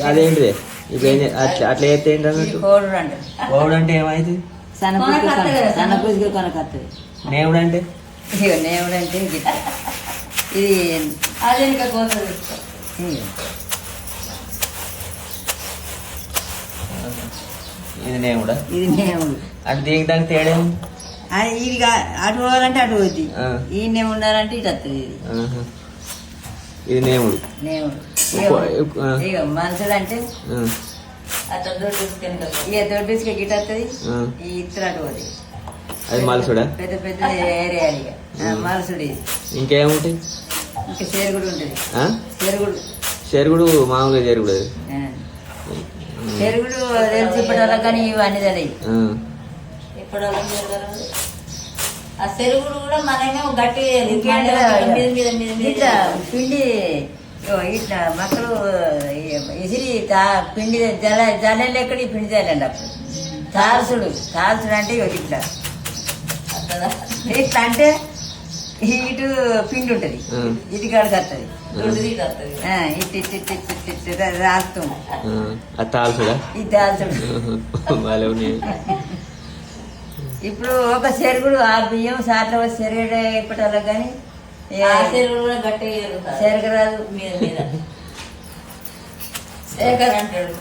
అదేంటిది ఇప్పుడు అట్లా చేస్తే ఏంటి అన్నట్టు కోవుడు అంటే ఏమైంది సన్నపూజకి కొనకత్తది నేవుడు అంటే నేవుడు అంటే ఇది అది ఇంకా కోసది ఇది నేవుడా ఇది నేవుడు అంటే దీనికి దానికి తేడా ఇది అటు పోవాలంటే అటు పోద్ది ఈ నేము ఉండాలంటే ఇటు వస్తుంది ఇది నేముడు నేముడు ఇక మనుషులు అంటే అట్లా దొడ్డుకి గిట్ వస్తుంది ఈ ఇత్తు అటు పోతుంది అది మలసుడా పెద్ద పెద్ద ఏరియాలు ఇక మలసుడు ఇది ఇంకేముంటాయి ఇంకా చెరుగుడు ఉంటుంది చెరుగుడు మామూలుగా చెరుగుడు అది చెరుగుడు తెలిసి ఇప్పటి కానీ ఇవన్నీ తెలియదు ఇప్పుడు ఆ చెరుగుడు కూడా మనమే గట్టి ఇట్లా పిండి ఇట్లా మక్కలు ఇసిరి పిండి జల్లెలు ఎక్కడి పిండి జల్లండి అప్పుడు తాల్సుడు అంటే ఇట్లా ఇట్లా అంటే ఇటు పిండి ఉంటుంది ఇటు కాడికి వస్తుంది ఇటు రాస్తాం ఇది తాల్సుడు ఇప్పుడు ఒక చెరుగుడు ఆ బియ్యం సార్లు చెరగడే ఇప్పటాలకు కానీ చెరుగుడు కూడా గట్టి చెరగరాదు మీద శేఖర్ అంటాడు